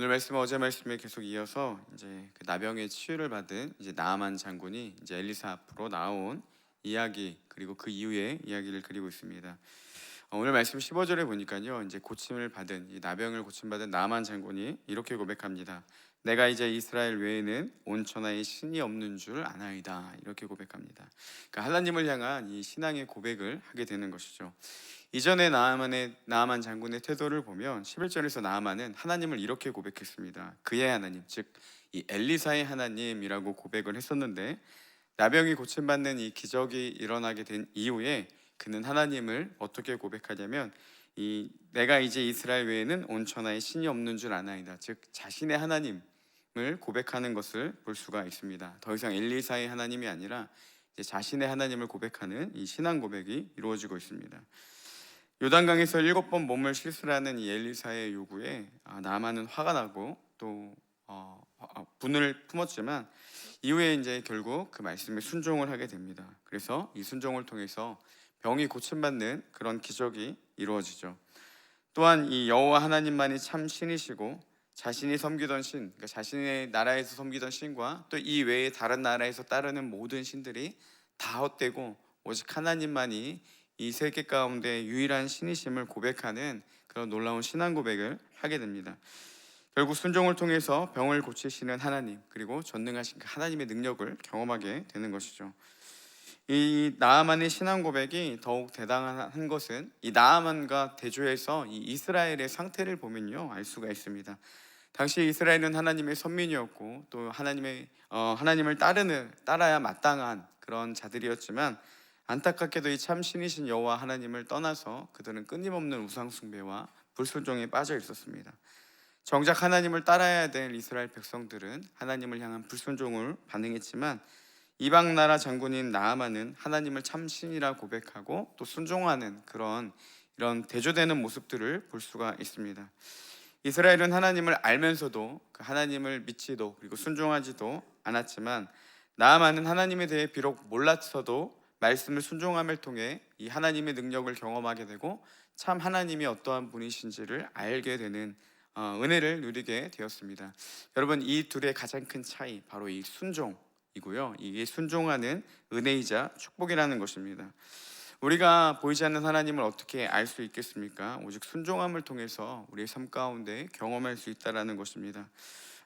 오늘 말씀은 어제 말씀에 계속 이어서 이제 그 나병의 치유를 받은 이제 나아만 장군이 이제 엘리사 앞으로 나온 이야기, 그리고 그 이후의 이야기를 그리고 있습니다. 오늘 말씀 15절에 보니까요, 이제 고침을 받은 이 나병을 고침받은 나아만 장군이 이렇게 고백합니다. 내가 이제 이스라엘 외에는 온 천하에 신이 없는 줄 아나이다. 이렇게 고백합니다. 그러니까 하나님을 향한 이 신앙의 고백을 하게 되는 것이죠. 이전에 나아만 장군의 태도를 보면 11절에서 나아만은 하나님을 이렇게 고백했습니다. 그의 하나님, 즉 이 엘리사의 하나님이라고 고백을 했었는데, 나병이 고침받는 이 기적이 일어나게 된 이후에 그는 하나님을 어떻게 고백하냐면, 이 내가 이제 이스라엘 외에는 온 천하에 신이 없는 줄 아나이다, 즉 자신의 하나님을 고백하는 것을 볼 수가 있습니다. 더 이상 엘리사의 하나님이 아니라 이제 자신의 하나님을 고백하는 이 신앙 고백이 이루어지고 있습니다. 요단강에서 7번 몸을 씻으라는 이 엘리사의 요구에 나아만은 화가 나고 또 분을 품었지만, 이후에 이제 결국 그 말씀에 순종을 하게 됩니다. 그래서 이 순종을 통해서 병이 고침받는 그런 기적이 이루어지죠. 또한 이 여호와 하나님만이 참 신이시고, 자신이 섬기던 신, 그러니까 자신의 나라에서 섬기던 신과 또 이 외에 다른 나라에서 따르는 모든 신들이 다 헛되고 오직 하나님만이 이 세계 가운데 유일한 신이심을 고백하는 그런 놀라운 신앙 고백을 하게 됩니다. 결국 순종을 통해서 병을 고치시는 하나님, 그리고 전능하신 그 하나님의 능력을 경험하게 되는 것이죠. 이 나아만의 신앙 고백이 더욱 대단한 것은 이 나아만과 대조해서 이 이스라엘의 상태를 보면요, 알 수가 있습니다. 당시 이스라엘은 하나님의 선민이었고 또 하나님을 따라야 마땅한 그런 자들이었지만, 안타깝게도 이 참 신이신 여호와 하나님을 떠나서 그들은 끊임없는 우상 숭배와 불순종에 빠져 있었습니다. 정작 하나님을 따라야 될 이스라엘 백성들은 하나님을 향한 불순종을 반응했지만, 이방 나라 장군인 나아만은 하나님을 참 신이라 고백하고 또 순종하는 이런 대조되는 모습들을 볼 수가 있습니다. 이스라엘은 하나님을 알면서도 그 하나님을 믿지도 그리고 순종하지도 않았지만, 나아만은 하나님에 대해 비록 몰랐어도 말씀을 순종함을 통해 이 하나님의 능력을 경험하게 되고 참 하나님이 어떠한 분이신지를 알게 되는 은혜를 누리게 되었습니다. 여러분, 이 둘의 가장 큰 차이, 바로 이 순종이고요, 이게 순종하는 은혜이자 축복이라는 것입니다. 우리가 보이지 않는 하나님을 어떻게 알 수 있겠습니까? 오직 순종함을 통해서 우리의 삶 가운데 경험할 수 있다는 것입니다.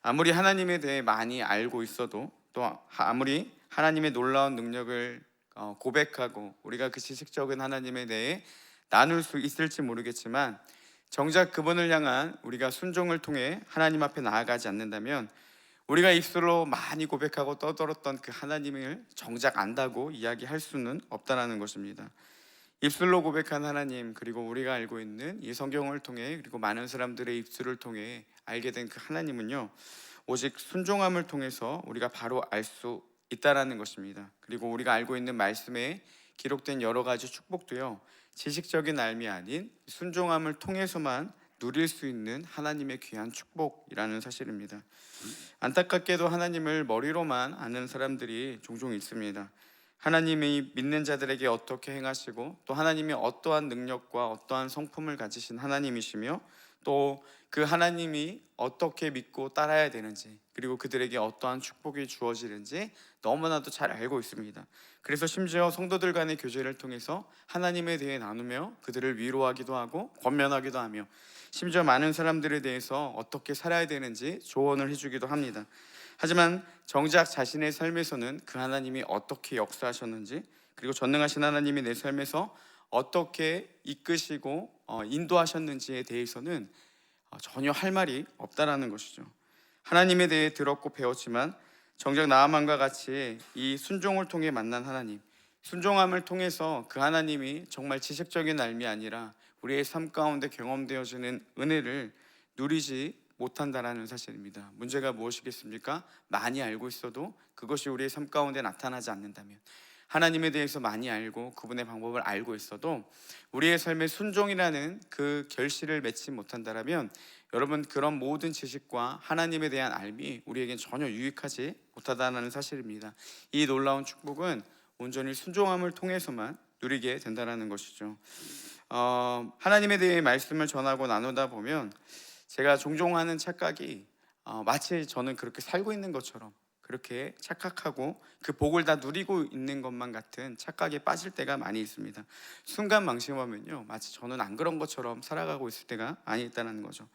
아무리 하나님에 대해 많이 알고 있어도, 또 아무리 하나님의 놀라운 능력을 고백하고 우리가 그 지식적인 하나님에 대해 나눌 수 있을지 모르겠지만, 정작 그분을 향한 우리가 순종을 통해 하나님 앞에 나아가지 않는다면, 우리가 입술로 많이 고백하고 떠들었던 그 하나님을 정작 안다고 이야기할 수는 없다는 것입니다. 입술로 고백한 하나님, 그리고 우리가 알고 있는 이 성경을 통해, 그리고 많은 사람들의 입술을 통해 알게 된 그 하나님은요, 오직 순종함을 통해서 우리가 바로 알 수 있다라는 것입니다. 그리고 우리가 알고 있는 말씀에 기록된 여러 가지 축복도요, 지식적인 알미 아닌 순종함을 통해서만 누릴 수 있는 하나님의 귀한 축복이라는 사실입니다. 안타깝게도 하나님을 머리로만 아는 사람들이 종종 있습니다. 하나님이 믿는 자들에게 어떻게 행하시고, 또 하나님이 어떠한 능력과 어떠한 성품을 가지신 하나님이시며, 또 그 하나님이 어떻게 믿고 따라야 되는지, 그리고 그들에게 어떠한 축복이 주어지는지 너무나도 잘 알고 있습니다. 그래서 심지어 성도들 간의 교제를 통해서 하나님에 대해 나누며 그들을 위로하기도 하고 권면하기도 하며, 심지어 많은 사람들에 대해서 어떻게 살아야 되는지 조언을 해주기도 합니다. 하지만 정작 자신의 삶에서는 그 하나님이 어떻게 역사하셨는지, 그리고 전능하신 하나님이 내 삶에서 어떻게 이끄시고 인도하셨는지에 대해서는 전혀 할 말이 없다라는 것이죠. 하나님에 대해 들었고 배웠지만, 정작 나아만과 같이 이 순종을 통해 만난 하나님, 순종함을 통해서 그 하나님이 정말 지식적인 알미 아니라 우리의 삶 가운데 경험되어지는 은혜를 누리지 못한다라는 사실입니다. 문제가 무엇이겠습니까? 많이 알고 있어도 그것이 우리의 삶 가운데 나타나지 않는다면, 하나님에 대해서 많이 알고 그분의 방법을 알고 있어도 우리의 삶에 순종이라는 그 결실을 맺지 못한다면, 여러분, 그런 모든 지식과 하나님에 대한 알미 우리에겐 전혀 유익하지 못하다는 사실입니다. 이 놀라운 축복은 온전히 순종함을 통해서만 누리게 된다는 것이죠. 하나님에 대해 말씀을 전하고 나누다 보면 제가 종종 하는 착각이 마치 저는 그렇게 살고 있는 것처럼 그렇게 착각하고 그 복을 다 누리고 있는 것만 같은 착각에 빠질 때가 많이 있습니다. 순간 망심하면요, 마치 저는 안 그런 것처럼 살아가고 있을 때가 많이 있다는 거죠.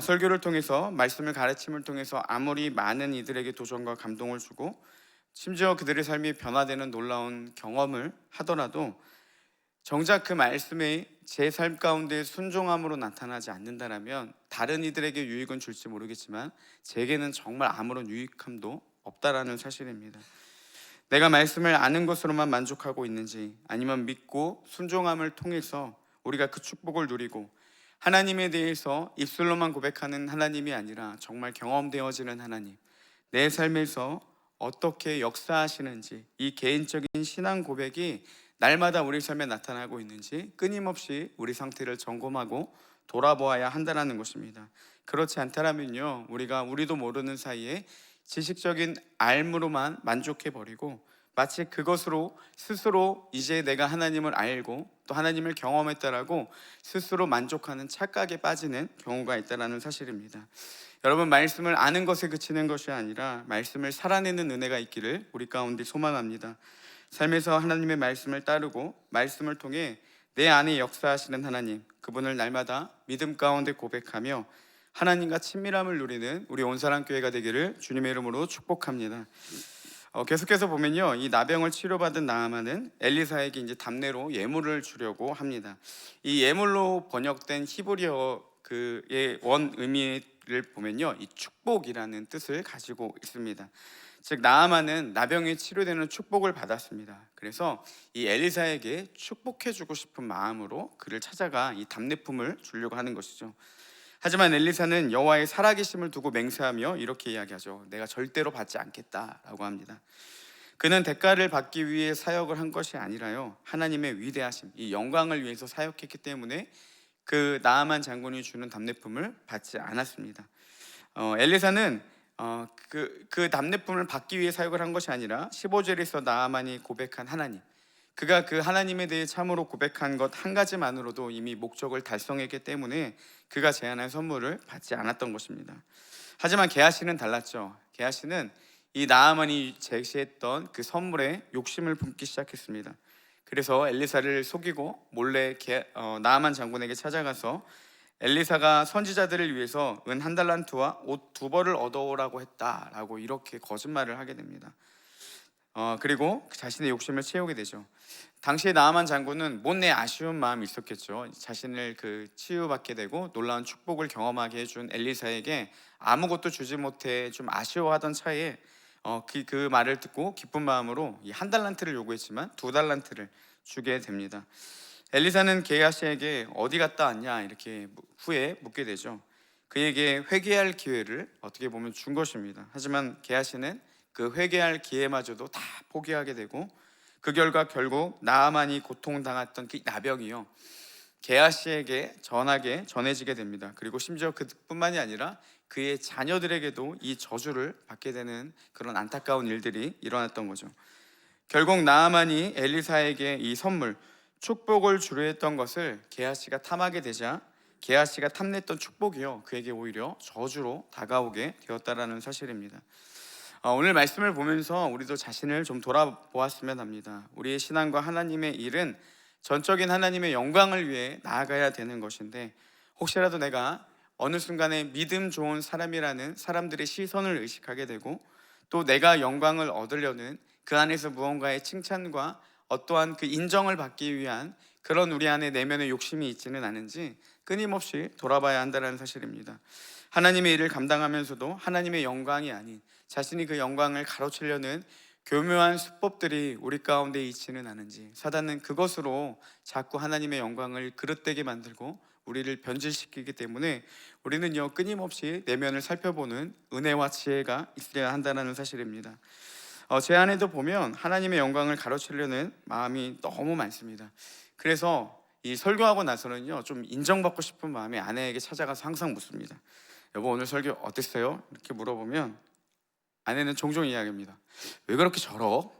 설교를 통해서, 말씀을 가르침을 통해서 아무리 많은 이들에게 도전과 감동을 주고 심지어 그들의 삶이 변화되는 놀라운 경험을 하더라도 정작 그 말씀이 제 삶 가운데 순종함으로 나타나지 않는다라면 다른 이들에게 유익은 줄지 모르겠지만 제게는 정말 아무런 유익함도 없다라는 사실입니다. 내가 말씀을 아는 것으로만 만족하고 있는지, 아니면 믿고 순종함을 통해서 우리가 그 축복을 누리고 하나님에 대해서 입술로만 고백하는 하나님이 아니라 정말 경험되어지는 하나님, 내 삶에서 어떻게 역사하시는지, 이 개인적인 신앙 고백이 날마다 우리 삶에 나타나고 있는지 끊임없이 우리 상태를 점검하고 돌아보아야 한다는 것입니다. 그렇지 않다면요, 우리도 모르는 사이에 지식적인 알므로만 만족해버리고 마치 그것으로 스스로 이제 내가 하나님을 알고 또 하나님을 경험했다라고 스스로 만족하는 착각에 빠지는 경우가 있다는 사실입니다. 여러분, 말씀을 아는 것에 그치는 것이 아니라 말씀을 살아내는 은혜가 있기를 우리 가운데 소망합니다. 삶에서 하나님의 말씀을 따르고 말씀을 통해 내 안에 역사하시는 하나님, 그분을 날마다 믿음 가운데 고백하며 하나님과 친밀함을 누리는 우리 온사랑교회가 되기를 주님의 이름으로 축복합니다. 계속해서 보면요, 이 나병을 치료받은 나아만은 엘리사에게 이제 답례로 예물을 주려고 합니다. 이 예물로 번역된 히브리어 그의 원 의미를 보면요, 이 축복이라는 뜻을 가지고 있습니다. 즉 나아만은 나병이 치료되는 축복을 받았습니다. 그래서 이 엘리사에게 축복해주고 싶은 마음으로 그를 찾아가 이 답례품을 주려고 하는 것이죠. 하지만 엘리사는 여호와의 살아계심을 두고 맹세하며 이렇게 이야기하죠. 내가 절대로 받지 않겠다라고 합니다. 그는 대가를 받기 위해 사역을 한 것이 아니라요, 하나님의 위대하심, 이 영광을 위해서 사역했기 때문에 그 나아만 장군이 주는 답례품을 받지 않았습니다. 엘리사는 그 답례품을 받기 위해 사역을 한 것이 아니라 15절에서 나아만이 고백한 하나님, 그가 그 하나님에 대해 참으로 고백한 것 한 가지만으로도 이미 목적을 달성했기 때문에 그가 제안한 선물을 받지 않았던 것입니다. 하지만 게하시는 달랐죠. 게하시는 이 나아만이 제시했던 그 선물에 욕심을 품기 시작했습니다. 그래서 엘리사를 속이고 몰래 나아만 장군에게 찾아가서 엘리사가 선지자들을 위해서 은 1달란트와 옷 2벌을 얻어오라고 했다라고 이렇게 거짓말을 하게 됩니다. 그리고 자신의 욕심을 채우게 되죠. 당시에 나아만 장군은 못내 아쉬운 마음이 있었겠죠. 자신을 치유받게 되고 놀라운 축복을 경험하게 해준 엘리사에게 아무것도 주지 못해 좀 아쉬워하던 차에 그 말을 듣고 기쁜 마음으로 이 1달란트를 요구했지만 2달란트를 주게 됩니다. 엘리사는 게하시에게 어디 갔다 왔냐 이렇게 후에 묻게 되죠. 그에게 회개할 기회를 어떻게 보면 준 것입니다. 하지만 게하시는 그 회개할 기회마저도 다 포기하게 되고 그 결과 결국 나아만이 고통당했던 그 나병이요, 게하시에게 전해지게 됩니다. 그리고 심지어 그뿐만이 아니라 그의 자녀들에게도 이 저주를 받게 되는 그런 안타까운 일들이 일어났던 거죠. 결국 나아만이 엘리사에게 이 선물, 축복을 주려 했던 것을 게하시가 탐하게 되자 게하시가 탐냈던 축복이요, 그에게 오히려 저주로 다가오게 되었다라는 사실입니다. 오늘 말씀을 보면서 우리도 자신을 좀 돌아보았으면 합니다. 우리의 신앙과 하나님의 일은 전적인 하나님의 영광을 위해 나아가야 되는 것인데, 혹시라도 내가 어느 순간에 믿음 좋은 사람이라는 사람들의 시선을 의식하게 되고 또 내가 영광을 얻으려는 그 안에서 무언가의 칭찬과 어떠한 그 인정을 받기 위한 그런 우리 안에 내면의 욕심이 있지는 않은지 끊임없이 돌아봐야 한다는 사실입니다. 하나님의 일을 감당하면서도 하나님의 영광이 아닌 자신이 그 영광을 가로채려는 교묘한 수법들이 우리 가운데 있지는 않은지, 사단은 그것으로 자꾸 하나님의 영광을 그릇되게 만들고 우리를 변질시키기 때문에 우리는요, 끊임없이 내면을 살펴보는 은혜와 지혜가 있어야 한다는 사실입니다. 제 안에도 보면 하나님의 영광을 가로채려는 마음이 너무 많습니다. 그래서 이 설교하고 나서는요, 좀 인정받고 싶은 마음에 아내에게 찾아가서 항상 묻습니다. 여보, 오늘 설교 어땠어요? 이렇게 물어보면 아내는 종종 이야기합니다. 왜 그렇게 절어?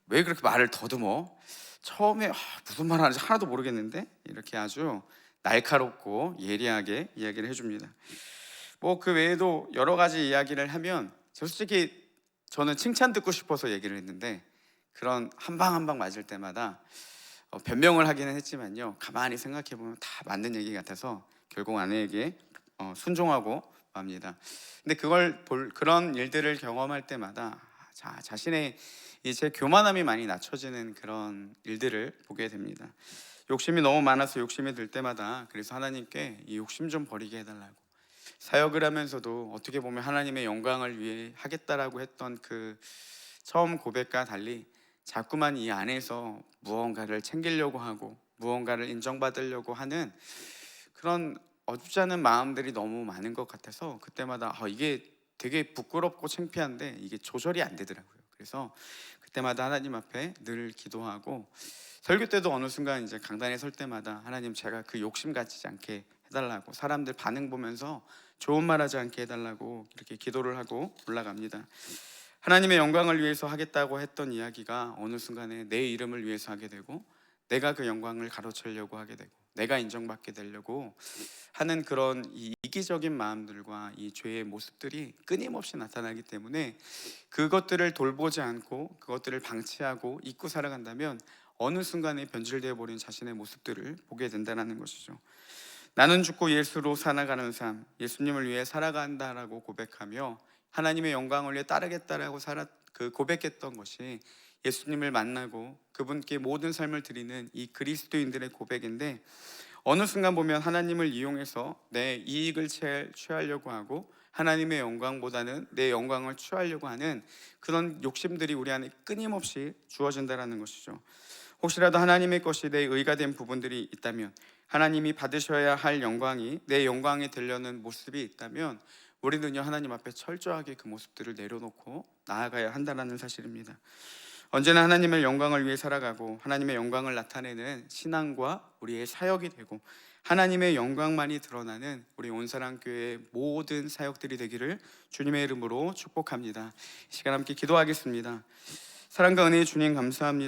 왜 그렇게 말을 더듬어? 처음에 무슨 말 하는지 하나도 모르겠는데? 이렇게 아주 날카롭고 예리하게 이야기를 해줍니다. 뭐 그 외에도 여러 가지 이야기를 하면 솔직히 저는 칭찬 듣고 싶어서 얘기를 했는데 그런 한 방 한 방 맞을 때마다 변명을 하기는 했지만요, 가만히 생각해 보면 다 맞는 얘기 같아서 결국 아내에게 순종하고 맙니다. 근데 그런 일들을 경험할 때마다 자신의 이제 교만함이 많이 낮춰지는 그런 일들을 보게 됩니다. 욕심이 너무 많아서 욕심이 들 때마다 그래서 하나님께 이 욕심 좀 버리게 해달라고, 사역을 하면서도 어떻게 보면 하나님의 영광을 위해 하겠다라고 했던 그 처음 고백과 달리 자꾸만 이 안에서 무언가를 챙기려고 하고 무언가를 인정받으려고 하는 그런 어줍지 않은 마음들이 너무 많은 것 같아서 그때마다 이게 되게 부끄럽고 창피한데 이게 조절이 안 되더라고요. 그래서 그때마다 하나님 앞에 늘 기도하고, 설교 때도 어느 순간 이제 강단에 설 때마다 하나님, 제가 그 욕심 가지지 않게 해달라고, 사람들 반응 보면서 좋은 말 하지 않게 해달라고 이렇게 기도를 하고 올라갑니다. 하나님의 영광을 위해서 하겠다고 했던 이야기가 어느 순간에 내 이름을 위해서 하게 되고, 내가 그 영광을 가로채려고 하게 되고, 내가 인정받게 되려고 하는 그런 이 이기적인 마음들과 이 죄의 모습들이 끊임없이 나타나기 때문에 그것들을 돌보지 않고 그것들을 방치하고 잊고 살아간다면 어느 순간에 변질되어 버린 자신의 모습들을 보게 된다는 것이죠. 나는 죽고 예수로 살아가는 삶, 예수님을 위해 살아간다라고 고백하며 하나님의 영광을 위해 따르겠다라고 고백했던 것이 예수님을 만나고 그분께 모든 삶을 드리는 이 그리스도인들의 고백인데, 어느 순간 보면 하나님을 이용해서 내 이익을 취하려고 하고 하나님의 영광보다는 내 영광을 취하려고 하는 그런 욕심들이 우리 안에 끊임없이 주어진다는 것이죠. 혹시라도 하나님의 것이 내 의가 된 부분들이 있다면, 하나님이 받으셔야 할 영광이 내 영광이 되려는 모습이 있다면 우리는요, 하나님 앞에 철저하게 그 모습들을 내려놓고 나아가야 한다는 사실입니다. 언제나 하나님의 영광을 위해 살아가고 하나님의 영광을 나타내는 신앙과 우리의 사역이 되고 하나님의 영광만이 드러나는 우리 온사랑교회의 모든 사역들이 되기를 주님의 이름으로 축복합니다. 이 시간 함께 기도하겠습니다. 사랑과 은혜의 주님, 감사합니다.